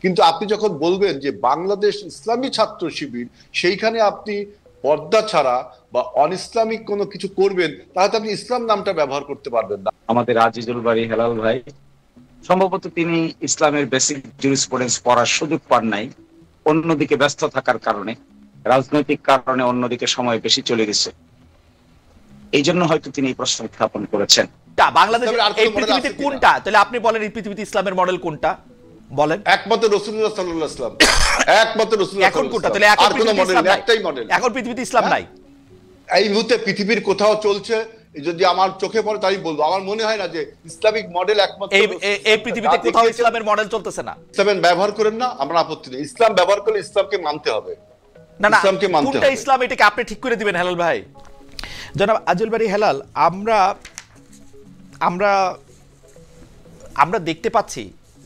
কিন্তু আপনি যখন বলবেন যে বাংলাদেশ ইসলামী ছাত্র শিবির, সেইখানে আপনি পর্দা ছাড়া বা অন ইসলামিক কোনো কিছু করবেন, তাহলে আপনি ইসলাম নামটা ব্যবহার করতে পারবেন না। আমাদের আজিজুল বাড়ি হেলাল ভাই, সম্ভবত তিনি ইসলামের বেসিক জুরিসপ্রুডেন্স পড়ার সুযোগ পান নাই, অন্যদিকে ব্যস্ত থাকার কারণে, রাজনৈতিক কারণে অন্যদিকে সময় বেশি চলে গেছে, এই জন্য হয়তো তিনি এই প্রশ্ন উত্থাপন করেছেন। বাংলাদেশের এই পৃথিবীতে কোনটা, তাহলে আপনি বলেন এই পৃথিবীতে ইসলামের মডেল কোনটা বলেন? একমাত্র রাসূলুল্লাহ সাল্লাল্লাহু আলাইহি ওয়াসাল্লাম, একমাত্র রাসূলুল্লাহ। এখন কোনটা? তাহলে এখন পৃথিবীতে ইসলাম নাই, একটাই মডেল। এখন পৃথিবীতে ইসলাম নাই। এই মুহূর্তে পৃথিবীর কোথাও চলছে, যদি আমার চোখে পড়ে তাই বলবো। আমার মনে হয় না যে ইসলামিক মডেল একমাত্র এই পৃথিবীতে কোথাও ইসলামের মডেল চলতেছে না। ইসলামের ব্যবহার করেন না, আমরা আপত্তি নেই। ইসলাম ব্যবহার করলে ইসলামকে মানতে হবে, না না, কোনটা ইসলাম এটাকে আপনি ঠিক করে দিবেন হেলাল ভাই। জনাব আজিজুল বাড়ি হেলাল, আমরা দেখতে পাচ্ছি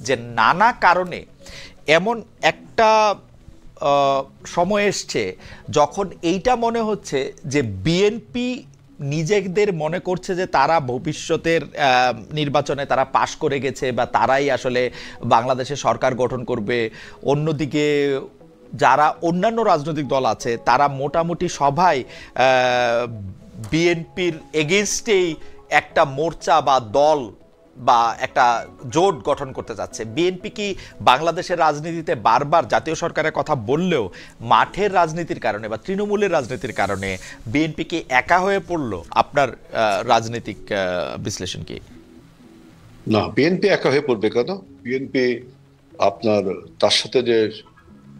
যে নানা কারণে এমন একটা সময় এসছে যখন এইটা মনে হচ্ছে যে বিএনপি নিজেদের মনে করছে যে তারা ভবিষ্যতের নির্বাচনে তারা পাশ করে গেছে বা তারাই আসলে বাংলাদেশে সরকার গঠন করবে। অন্যদিকে যারা অন্যান্য রাজনৈতিক দল আছে তারা মোটামুটি সবাই বিএনপির এগেনস্টেই একটা মোর্চা বা দল বা একটা জোট গঠন করতে যাচ্ছে। বিএনপি কি বাংলাদেশের রাজনীতিতে বারবার জাতীয় সরকারের কথা বললেও মাঠের রাজনীতির কারণে বা তৃণমূলের রাজনীতির কারণে বিএনপি কি একা হয়ে পড়লো? আপনার রাজনৈতিক বিশ্লেষণ কি? না, বিএনপি একা হয়ে পড়বে কেন? বিএনপি আপনার তার সাথে যে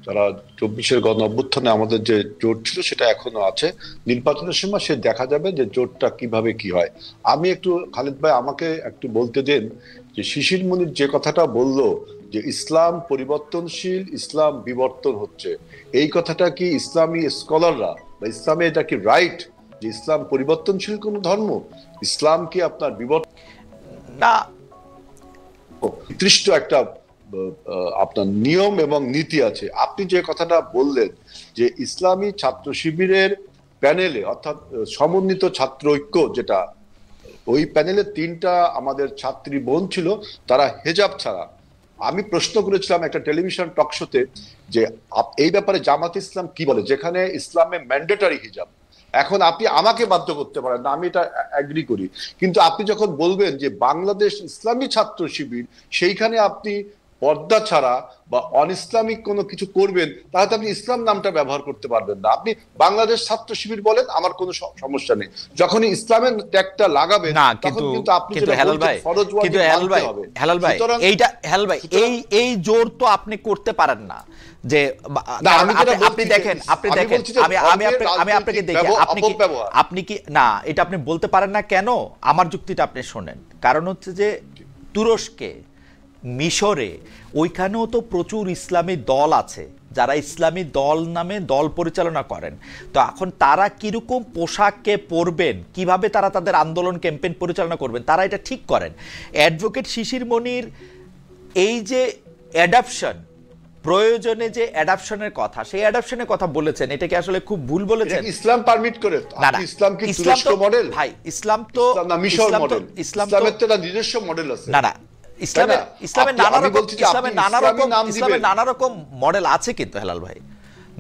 যারা 24-এর গণ অভ্যুত্থানে আমাদের যে জোট ছিল সেটা এখনো আছে। নির্বাচনের সময় সে দেখা যাবে যে জোটটা কিভাবে কি হয়। আমি একটু খালিদ ভাই আমাকে একটু বলতে দেন যে শিশির মনির যে কথাটা বললো যে ইসলাম পরিবর্তনশীল, ইসলাম বিবর্তন হচ্ছে, এই কথাটা কি ইসলামী স্কলাররা বা ইসলামে এটা কি রাইট যে ইসলাম পরিবর্তনশীল কোন ধর্ম? ইসলাম কি আপনার বিবর্তন না, নির্দিষ্ট একটা আপনার নিয়ম এবং নীতি আছে। আপনি যে কথাটা বললেন যে ইসলামী ছাত্র শিবিরের প্যানেলে, অর্থাৎ সমন্বিত ছাত্র ঐক্য, যেটা ওই প্যানেলে 3টা আমাদের ছাত্রী বোন ছিল, তারা হেজাব ছাড়া। আমি প্রশ্ন করেছিলাম একটা টেলিভিশন টক শোতে যে এই ব্যাপারে জামাত ইসলাম কি বলে, যেখানে ইসলামে ম্যান্ডেটরি হিজাব। এখন আপনি আমাকে বাধ্য করতে পারেন না, আমি এটা এগ্রি করি, কিন্তু আপনি যখন বলবেন যে বাংলাদেশ ইসলামী ছাত্র শিবির, সেইখানে আপনি পর্দা ছাড়া বা অন ইসলামিক কোনো কিছু করবেন, তাহলে আপনি ইসলাম নামটা ব্যবহার করতে পারবেন না। আপনি বাংলাদেশ ছাত্র শিবির বলেন, আমার কোনো সমস্যা নেই। যখনই ইসলামের ট্যাগটা লাগাবেন না, তখন কিন্তু আপনি হেলাল ভাই এইটা হেলাল ভাই এই জোর তো আপনি করতে পারেন না যে আপনি দেখেন আমি আপনাকে দেখি আপনি কি না, এটা আপনি বলতে পারেন না কেন? আমার যুক্তিটা আপনি শোনেন। কারণ হচ্ছে যে তুরস্কে, মিশরে, ওইখানেও তো প্রচুর ইসলামী দল আছে যারা ইসলামী দল নামে দল পরিচালনা করেন। তো এখন তারা কিরকম পোশাককে পরবেন, কিভাবে তারা তাদের আন্দোলন ক্যাম্পেইন পরিচালনা করবেন, তারা এটা ঠিক করেন। অ্যাডভোকেট শিশির মনির এই যে অ্যাডাপশন, প্রয়োজনে যে অ্যাডাপশনের কথা, সেই অ্যাডাপশনের কথা বলেছেন, এটাকে আসলে খুব ভুল বলেছেন। ইসলাম পারমিট করে? না না, ইসলাম কি তুরস্ক মডেল? ভাই ইসলাম তো না, মিশর মডেল। ইসলামের তো নিজস্ব মডেল আছে। না না, ইসলামের নানা রকম মডেল আছে কিন্তু হেলাল ভাই,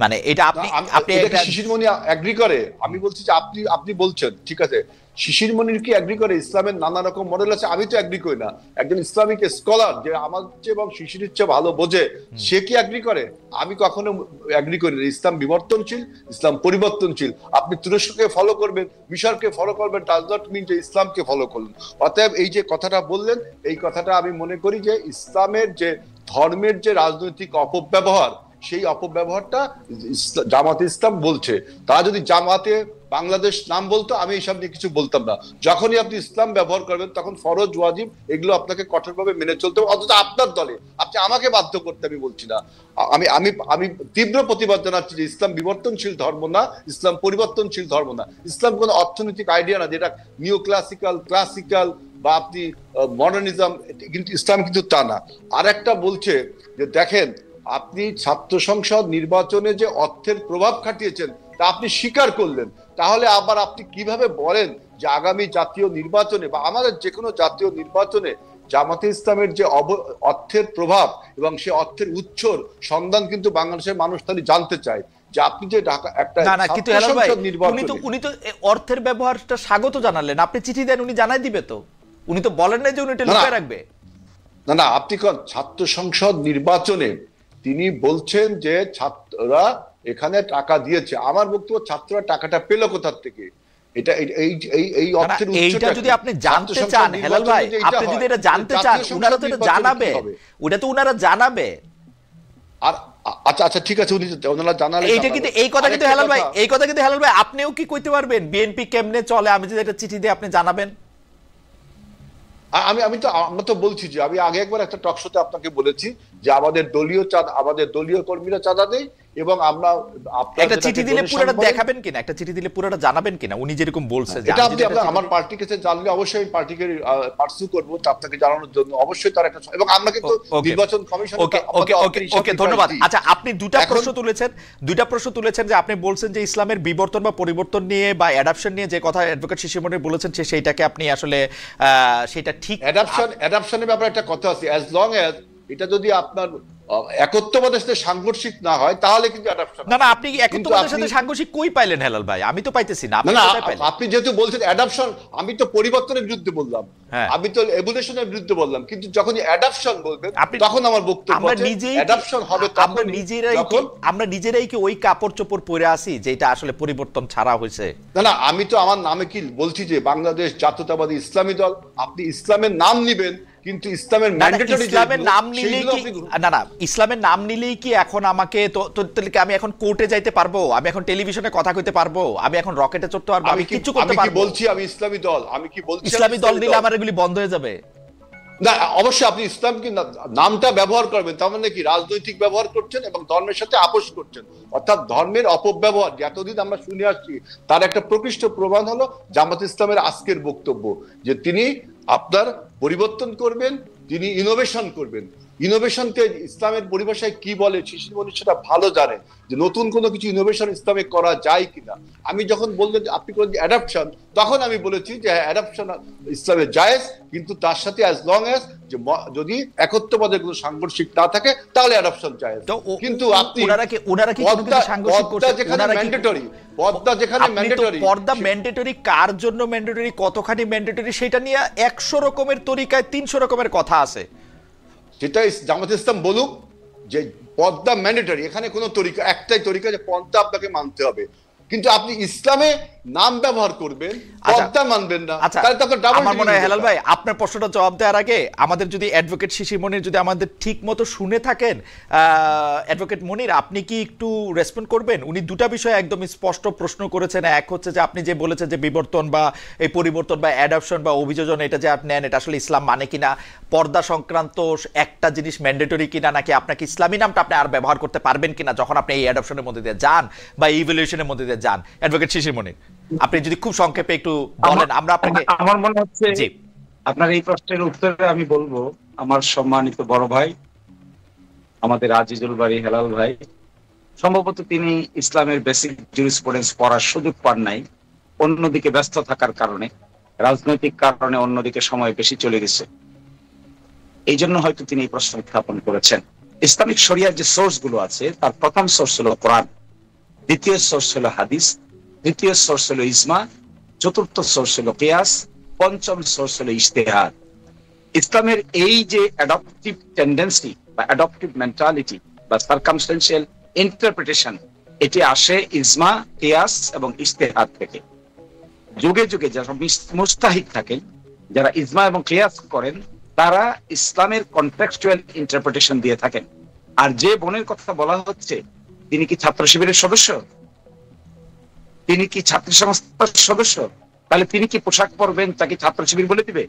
মানে এটা আপনি শিশির মনি এগ্রি করে? আমি বলছি যে আপনি বলছেন ঠিক আছে, শিশির মনির কি এগ্রি করে ইসলামের নানা রকম মডেল আছে? আমি তো এগ্রি করি না। একজন ইসলামিক স্কলার যে আমার চেয়ে এবং শিশিরের চেয়ে ভালো বোঝে, সে কি এগ্রি করে? আমি কখনো এগ্রি করি না। ইসলাম বিবর্তনশীল, ইসলাম পরিবর্তনশীল। আপনি তুরস্ককে ফলো করবেন, মিশরকে ফলো করবেন, ডাজ নট মিন যে ইসলামকে ফলো করলেন। অতএব এই যে কথাটা বললেন, এই কথাটা আমি মনে করি যে ইসলামের যে ধর্মের যে রাজনৈতিক অপব্যবহার, সেই অপব্যবহারটা জামাতে ইসলাম বলছে। তারা যদি জামাতে বাংলাদেশ নাম বলতো, আমি এইসব নিয়ে কিছু বলতাম না। যখনই আপনি ইসলাম ব্যবহার করবেন, তখন ফরজ ওয়াজিব এগুলো আপনাকে কঠোরভাবে মেনে চলতে হবে। অথচ আপনার দলে আপনি আমাকে বাধ্য করতে, আমি বলছি না। আমি তীব্র প্রতিবাদ জানাচ্ছি যে ইসলাম বিবর্তনশীল ধর্ম না, ইসলাম পরিবর্তনশীল ধর্ম না। ইসলাম কোনো অর্থনৈতিক আইডিয়া না যেটা নিও ক্লাসিক্যাল বা আপনি মডার্নিজম, কিন্তু ইসলাম কিন্তু তা না। আর একটা বলছে যে দেখেন, আপনি ছাত্র সংসদ নির্বাচনে যে অর্থের প্রভাব খাটিয়েছেন তা আপনি স্বীকার করলেন, তাহলে আবার আপনি কিভাবে বলেন যে আগামী জাতীয় নির্বাচনে বা আমাদের যে কোনো জাতীয় নির্বাচনে জামাতে ইসলামের যে অর্থের প্রভাব এবং সে অর্থের উৎসর সন্ধান কিন্তু বাংলাদেশের মানুষ তাহলে জানতে চায় যে আপনি যে ঢাকা একটা কিন্তু হেলাল ভাই উনি তো অর্থের ব্যবহারটা স্বাগত জানালেন, আপনি চিঠি দেন উনি জানাই দিবে, তো উনি তো বলেন না যে উনি এটা লুকিয়ে রাখবে। না আপনি কোন ছাত্র সংসদ নির্বাচনে তিনি বলছেন যে ছাত্ররা এখানে টাকা দিয়েছে। আমার বক্তব্য, ছাত্ররা টাকাটা পেল কোথা থেকে? এটা এই অর্থের এইটা যদি আপনি জানতে চান হেলাল ভাই, আপনি যদি এটা জানতে চান, উনারা তো এটা জানাবে, ওটা তো উনারা জানাবে। আর আচ্ছা ঠিক আছে, ওনারা জানালে এইটা কিন্তু এই কথা কিন্তু হেলাল ভাই, এই কথা কিন্তু হেলাল ভাই আপনিও কি কইতে পারবেন বিএনপি কেমনে চলে? আমি যদি একটা চিঠি দিয়ে আপনি জানাবেন। আমরা তো বলছি যে আমি আগে একবার একটা টক শোতে আপনাকে বলেছি যে আমাদের দলীয় কর্মীরা চাঁদা দেয় এবং আমরা একটা চিঠি দিলে পুরোটা দেখাবেন কিনা, একটা চিঠি দিলে পুরোটা জানাবেন কিনা উনি যেরকম বলছে। এটা আপনি আমার পার্টির কাছে জানলে অবশ্যই আমি পার্টিকে পার্সু করব আপনাকে জানানোর জন্য। অবশ্যই তার একটা, এবং আমরা কিন্তু নির্বাচন কমিশন। ওকে ধন্যবাদ। আচ্ছা, আপনি দুটা প্রশ্ন তুলেছেন যে আপনি বলছেন যে ইসলামের বিবর্তন বা পরিবর্তন নিয়ে বা অ্যাডাপশন নিয়ে যে কথা অ্যাডভোকেট শিশির মনির বলেছেন সেইটাকে আপনি আসলে সেটা ঠিক। অ্যাডাপশনের ব্যাপারে একটা কথা আছে, অ্যাজ লং অ্যাজ এটা যদি আপনার একত্ববাদের সাথে সাংঘর্ষিক না হয় তাহলে কিন্তু অ্যাডাপশন। না আপনি একত্ববাদের সাথে সাংঘর্ষিক কই পাইলেন হেলাল ভাই? আমি তো পাইতেছি না। আপনি যেহেতু বলছেন অ্যাডাপশন, আমি তো পরিবর্তনের বিরুদ্ধে বললাম, আমি তো এভলিউশনের বিরুদ্ধে বললাম, কিন্তু যখন অ্যাডাপশন বলবেন তখন আমার বক্তব্য অ্যাডাপশন হবে। আমরা নিজেরাই কি ওই কাপড় চোপড় পরে আসি যেটা আসলে পরিবর্তন ছাড়া হয়েছে? না আমি তো আমার নামে কি বলছি যে বাংলাদেশ জাতীয়তাবাদী ইসলামী দল। আপনি ইসলামের নাম নিবেন, কিন্তু ইসলামের ম্যান্ডেটরি ইসলামের নাম নিলেই কি ইসলামের নাম নিলেই কি এখন আমাকে আমি এখন কোর্টে যাইতে পারবো? আমি এখন টেলিভিশনে কথা কইতে পারবো? আমি এখন রকেটে চড়তে পারবো? আমি কিছু করতে পারবো? আমি কি বলছি আমি ইসলামী দল? আমি কি বলছি ইসলামী দল নিলে আমার এগুলি বন্ধ হয়ে যাবে? না, অবশ্যই আপনি ইসলামকে নামটা ব্যবহার করবেন, তার মানে কি রাজনৈতিক ব্যবহার করছেন এবং ধর্মের সাথে আপোষ করছেন, অর্থাৎ ধর্মের অপব্যবহার এতদিন আমরা শুনে আসছি। তার একটা প্রকৃষ্ট প্রমাণ হলো জামাত ইসলামের আজকের বক্তব্য যে তিনি আপনার পরিবর্তন করবেন, তিনি ইনোভেশন করবেন। ইনোভেশনকে ইসলামের পরিভাষায় কি বলে শিশির মনির সেটা ভালো জানে, যে নতুন কোনো কিছু ইনোভেশন ইসলামে করা যায় কিনা। আমি যখন বললেন আপনি করেন অ্যাডাপশন, তখন আমি বলেছি যে অ্যাডাপশন ইসলামে জায়েজ, কিন্তু তার সাথে অ্যাজ লং অ্যাজ যে যদি একত্ববাদের কোনো সাংঘর্ষিক না থাকে তাহলে অ্যাডাপশন জায়েজ। কিন্তু আপনি পর্দা ম্যান্ডেটরি কার জন্য ম্যান্ডেটরি, কতখানি ম্যান্ডেটরি, সেটা নিয়ে 100 রকমের তরিকায় 300 রকমের কথা আছে। সেটাই জামাত ইসলাম বলুক যে পর্দা ম্যান্ডেটরি, এখানে কোনো তরিকা, একটাই তরিকা যে পর্দা আপনাকে মানতে হবে, কিন্তু আপনি ইসলামে নাম ব্যবহার করবেন, পর্দা মানবেন না। আমার মনে হয় হেলাল ভাই আপনার প্রশ্নটা জবাব দেওয়ার আগে আমাদের যদি অ্যাডভোকেট শিশির মনির যদি আমাদের ঠিক মতো শুনে থাকেন, অ্যাডভোকেট মনির আপনি কি একটু রেসপন্ড করবেন? উনি দুটা বিষয় একদম স্পষ্ট প্রশ্ন করেছেন। এক হচ্ছে যে আপনি যে বলেছেন যে বিবর্তন বা এই পরিবর্তন বা অ্যাডাপশন বা অভিযোজন এটা যে আপনি নেন এটা আসলে ইসলাম মানে কিনা, পর্দা সংক্রান্ত একটা জিনিস ম্যান্ডেটরি কিনা, নাকি আপনাকে ইসলামী নামটা আপনি আর ব্যবহার করতে পারবেন কিনা যখন আপনি এই অ্যাডাপশনের মধ্যে দিয়ে যান বা ইভ্যালুয়েশনের মধ্যে দিয়ে যান। অ্যাডভোকেট শিশির মনির আপনি যদি খুব সংক্ষেপে একটু বলেন। আমরা আপনাকে, আমার মনে হচ্ছে আপনার এই প্রশ্নের উত্তরে আমি বলবো, আমার সম্মানিত বড় ভাই আমাদের আজিজুল বারী হেলাল ভাই, সম্ভবত তিনি ইসলামের বেসিক জুরিসপ্রুডেন্স পড়ার সুযোগ পান নাই, অন্যদিকে ব্যস্ত থাকার কারণে, রাজনৈতিক কারণে অন্যদিকে সময় বেশি চলে গেছে, এই জন্য হয়তো তিনি এই প্রশ্ন উত্থাপন করেছেন। ইসলামিক শরিয়ার যে সোর্স গুলো আছে তার প্রথম সোর্স হলো কোরআন, দ্বিতীয় সোর্স হলো হাদিস, তৃতীয় সোর্স হলো ইজমা, চতুর্থ সোর্স হলো কিয়াস, পঞ্চম সোর্স হলো ইজতিহাদ। ইসলামের এই যে অ্যাডপটিভ টেন্ডেন্সি বা অ্যাডপটিভ মেন্টালিটি বা সার্কামস্টেন্সিয়াল ইন্টারপ্রিটেশন, এটি আসে ইজমা, কিয়াস এবং ইজতিহাদ থেকে। যুগে যুগে যারা মুস্তাহিদ থাকেন, যারা ইজমা এবং কিয়াস করেন, তারা ইসলামের কনটেক্সচুয়াল ইন্টারপ্রিটেশন দিয়ে থাকেন। আর যে বোনের কথা বলা হচ্ছে, তিনি কি ছাত্র শিবিরের সদস্য? তিনি কি ছাত্র সংস্থার সদস্য? তাহলে তিনি কি পোশাক পরবেন তাকে ছাত্র শিবির বলে দিবে?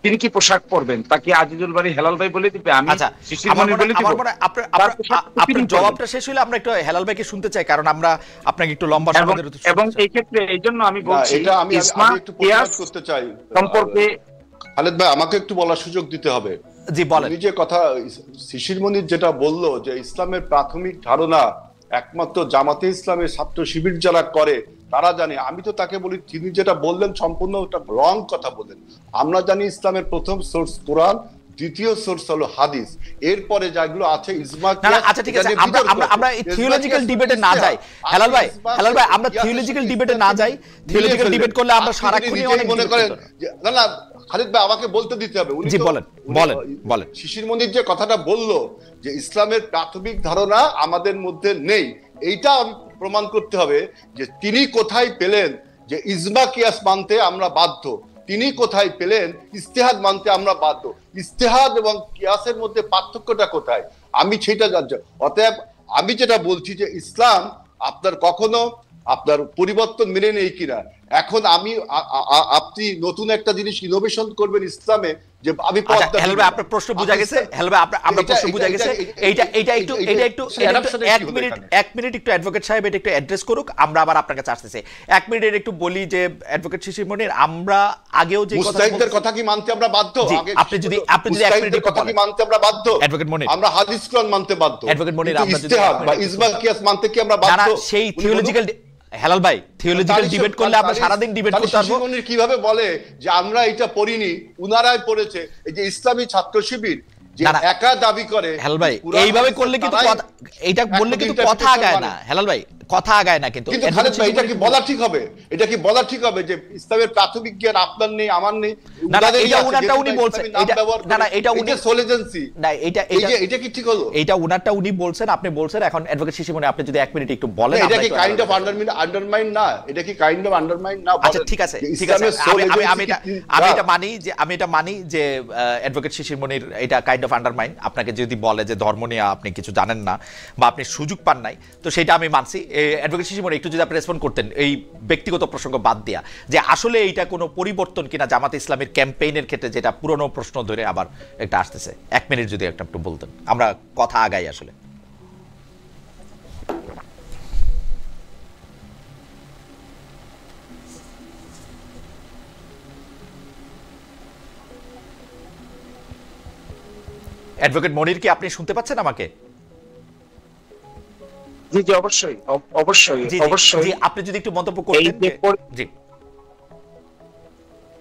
তিনি কি পোশাক পরবেন তাকে আজিজুল বারী হেলাল ভাই বলে দিবে? আমি শিশির মনির বলে দিব? আপনার জবাবটা শেষ হলে আমরা একটু হেলাল ভাইকে শুনতে চাই, কারণ আমরা আপনাকে একটু লম্বা সময় ধরে, এবং এই ক্ষেত্রে এই জন্য আমি বলছি ইসলাম কিয়াস করতে চাই সম্পর্কে খালেদ ভাই আমাকে একটু বলার সুযোগ দিতে হবে। জি বলেন। যে কথা শিশির মনির যেটা বললো যে ইসলামের প্রাথমিক ধারণা একমাত্র জামাতে ইসলামের ছাত্র শিবির যারা করে তারা জানে। আমি তো তাকে বলি, তিনি যেটা বললেন সম্পূর্ণ একটা রং কথা বললেন। আমরা জানি ইসলামের প্রথম সোর্স কোরআন, দ্বিতীয় সোর্স হলো হাদিস, এরপরে যেগুলো আছে ইজমা। আচ্ছা ঠিক আছে, আমরা থিওলজিক্যাল ডিবেটে না যাই হেলাল ভাই, আমরা থিওলজিক্যাল ডিবেটে না যাই। থিওলজিক্যাল ডিবেট করলে আমরা সারাক্ষণই অনেক মনে করেন। না খালিদ ভাই আমাকে বলতে দিতে হবে। জি বলেন বলেন। শিশির মনির যে কথাটা বললো যে ইসলামের প্রাথমিক ধারণা আমাদের মধ্যে নেই, এইটা প্রমাণ করতে হবে যে তিনি কোথায় পেলেন যে ইজমা কিয়াস মানতে আমরা বাধ্য, তিনি কোথায় পেলেন ইস্তেহাদ মানতে আমরা বাধ্য। ইস্তেহাদ এবং কিয়াসের মধ্যে পার্থক্যটা কোথায় আমি সেটা জানছি। অতএব আমি যেটা বলছি যে ইসলাম আপনার কখনো আপনার পরিবর্তন মেনে নেই কিনা। এখন আপনি নতুন একটা জিনিস ইনোভেশন করবেন ইসলামে, যে আমি আপনার প্রশ্ন বুঝা গেছে। আমরা প্রশ্ন বুঝা গেছে। এইটা একটু 1 মিনিট একটু অ্যাডভোকেট সাহেব এটা একটু অ্যাড্রেস করুক, আমরা আবার আপনার কাছে আসতেছি। 1 মিনিট একটু বলি যে অ্যাডভোকেট শিশির মনির, আমরা আগেও যে মুস্তাহিদের কথা কি মানতে আমরা বাধ্য? আপনি যদি 1 মিনিট কথা কি মানতে আমরা বাধ্য? অ্যাডভোকেট মনির, আমরা হাদিস কোরআন মানতে বাধ্য। অ্যাডভোকেট মনির, আমরা যদি ইস্তেহাদ বা ইজমা কিয়াস মানতে কি আমরা বাধ্য? না সেই থিওলজিক্যাল হেলাল ভাই, থিওলজিক্যাল ডিবেট করলে আমরা সারাদিন ডিবেট করতে পারবো। শিশির মনির কিভাবে বলে যে আমরা এটা পড়িনি, উনারাই পড়েছে? এই যে ইসলামী ছাত্র শিবির যে একা দাবি করে, হেলাল ভাই এইভাবে করলে কিন্তু এইটা বললে কিন্তু কথা আগায় না। হেলাল ভাই কথা আগায় না। কিন্তু খালেদ ভাই এটা কি বলা ঠিক হবে? এটা কি বলা ঠিক হবে যে ইসলামের প্রাথমিক জ্ঞান আপনার নেই, আমার নেই? না এটা উনারটা উনি বলছেন। না এটা উনি সোলেজেন্সি। না এটা কি ঠিক হলো? এটা উনারটা উনি বলছেন, আপনি বলছেন। এখন অ্যাডভোকেট শিশির মনির, আপনি যদি 1 মিনিট একটু বলেন। এটা কি কাইন্ড অফ আন্ডারমাইন না? এটা কি কাইন্ড অফ আন্ডারমাইন না? আচ্ছা ঠিক আছে আমি এটা মানি যে অ্যাডভোকেট শিশির মনির এটা কাইন্ড অফ আন্ডারমাইন। আপনাকে যদি বলে যে ধর্ম নিয়ে আপনি কিছু জানেন না বা আপনি সুযোগ পান নাই, তো সেটা আমি মানছি। অ্যাডভোকেট শিশির মনির একটু যদি আপনি রেসপন্ড করতেন এই ব্যক্তিগত প্রসঙ্গ বাদ দিয়া, যে আসলে এইটা কোনো পরিবর্তন কিনা জামাতে ইসলামের ক্যাম্পেইনের ক্ষেত্রে, যেটা পুরনো প্রশ্ন ধরে আবার একটা আসতেছে। 1 মিনিট যদি একটু বলতেন, আমরা কথা আগাই আসলে। অ্যাডভোকেট মনির, কি আপনি শুনতে পাচ্ছেন আমাকে? জি জি অবশ্যই অবশ্যই অবশ্যই। আপনি যদি একটু মন্তব্য করতেন। জি,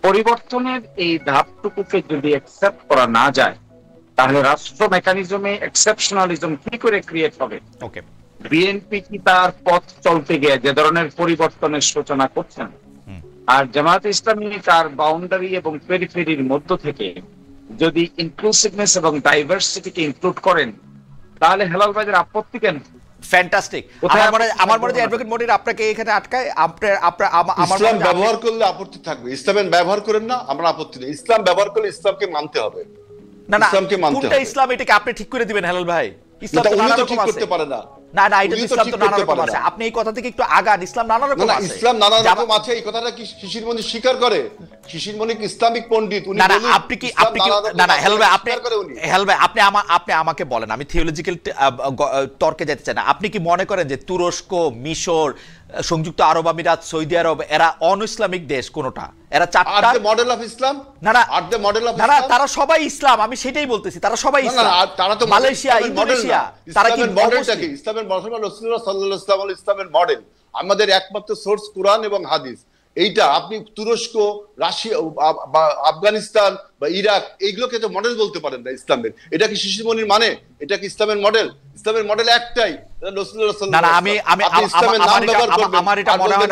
পরিবর্তনের এই ধাপটুকুকে যদি অ্যাকসেপ্ট করা না যায়, তাহলে রাষ্ট্র মেকানিজমে এক্সেপশনালিজম কি করে ক্রিয়েট হবে? ওকে, বিএনপি কি তার পথ চলতে গিয়ে যে ধরনের পরিবর্তনের সূচনা করছেন, আর জামায়াতে ইসলামী তার বাউন্ডারি এবং পেরিফেরির মধ্য থেকে যদি ইনক্লুসিভনেস এবং ডাইভার্সিটিকে ইনক্লুড করেন, তাহলে হেলাল ভাইদের আপত্তি কেন? ফ্যান্টাস্টিক। আমার মনে হয় অ্যাডভোকেট মনির আপনাকে এখানে আটকায়। ইসলাম ব্যবহার করলে আপত্তি থাকবে, ইসলামের ব্যবহার করেন না, আমরা আপত্তি নেই। ইসলাম ব্যবহার করলে ইসলামকে মানতে হবে। না ইসলামকে মানতে হবে। কোনটা ইসলাম এটাকে আপনি ঠিক করে দিবেন হেলাল ভাই? ইসলাম তো নানা রকম আছে। করতে পারে না। না এটা ইসলাম তো নানা রকম আছে। আপনি এই কথা থেকে একটু আগান। ইসলাম নানা রকম আছে। ইসলাম নানা রকম আছে, এই কথাটা কি শিশির মনির স্বীকার করে? শিশির মনির ইসলামিক পণ্ডিত, উনি বলেন আপনি কি না হেলাল ভাই, আপনি আমাকে বলেন, আমি থিওলজিক্যাল তর্কে যেতে চাই না। আপনি কি মনে করেন যে তুরস্ক, মিশর, সংযুক্ত আরব আমিরাত, সৌদি আরব এরা অন ইসলামিক দেশ কোনটা? এরা চারটা মডেল অফ ইসলাম। না তারা সবাই ইসলাম, আমি সেটাই বলতেছি। তারা সবাই ইসলাম। তারা তো মালয়েশিয়া, ইন্দোনেশিয়া, তারা কি মডেলটা কি? ইসলামের মডেল রাসূলুল্লাহ সাল্লাল্লাহু আলাইহি ওয়াসাল্লাম ইসলামের মডেল। আমাদের একমাত্র সোর্স কোরআন এবং হাদিস। এইটা আপনি তুরস্ক, রাশিয়া বা আফগানিস্তান বা ইরাক এইগুলোকে তো মডেল বলতে পারেন না ইসলামের। এটা কি শিশির মনির মানে? এটা কি ইসলামের মডেল? ইসলামের মডেল একটাই, রাসূলুল্লাহ সাল্লাল্লাহু আলাইহি ওয়াসাল্লাম। আমার এটা মনে হয়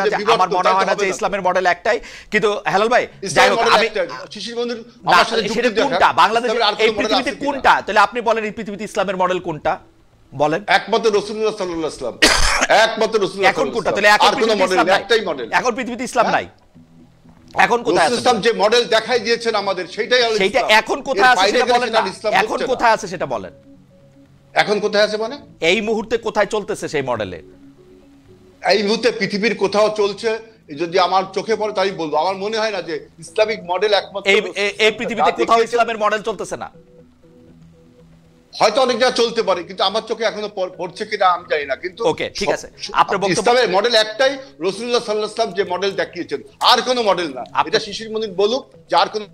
না যে ইসলামের মডেল একটাই। কিন্তু হেলাল ভাই, যাই হোক, আমি শিশির মনির আমার সাথে যুক্তি দেখান, কোনটা বাংলাদেশের এই পৃথিবীতে কোনটা? তাহলে আপনি বলেন এই পৃথিবীতে ইসলামের মডেল কোনটা বলেন? একমাত্র রাসূলুল্লাহ সাল্লাল্লাহু আলাইহি ওয়াসাল্লাম। একমাত্র রাসূলুল্লাহ। এখন কোনটা? তাহলে এখন পৃথিবীতে ইসলাম একটাই মডেল। এখন পৃথিবীতে ইসলাম নাই। এখন কোথায় আছে? ইসলাম যে মডেল দেখাই দিয়েছেন আমাদের, সেটাই হলো ইসলাম। সেটা এখন কোথায় আছে সেটা বলেন না। এখন কোথায় আছে সেটা বলেন। এখন কোথায় আছে মানে? এই মুহূর্তে কোথায় চলতেছে সেই মডেলে? এই মুহূর্তে পৃথিবীর কোথাও চলছে, যদি আমার চোখে পড়ে তাই বলবো। আমার মনে হয় না যে ইসলামিক মডেল একমাত্র এই পৃথিবীতে কোথাও ইসলামের মডেল চলতেছে না। হয়তো অনেক জায়গা চলতে পারে, কিন্তু আমার চোখে এখনো পড়ছে কিনা আমি জানি না। কিন্তু ওকে, ঠিক আছে, আপনার বক্তব্য। ইসলামের মডেল একটাই, রাসূলুল্লাহ সাল্লাল্লাহু আলাইহি ওয়াসাল্লাম যে মডেল দেখিয়েছেন, আর কোনো মডেল না। এটা শিশির মনির বলুক যে আর কোনো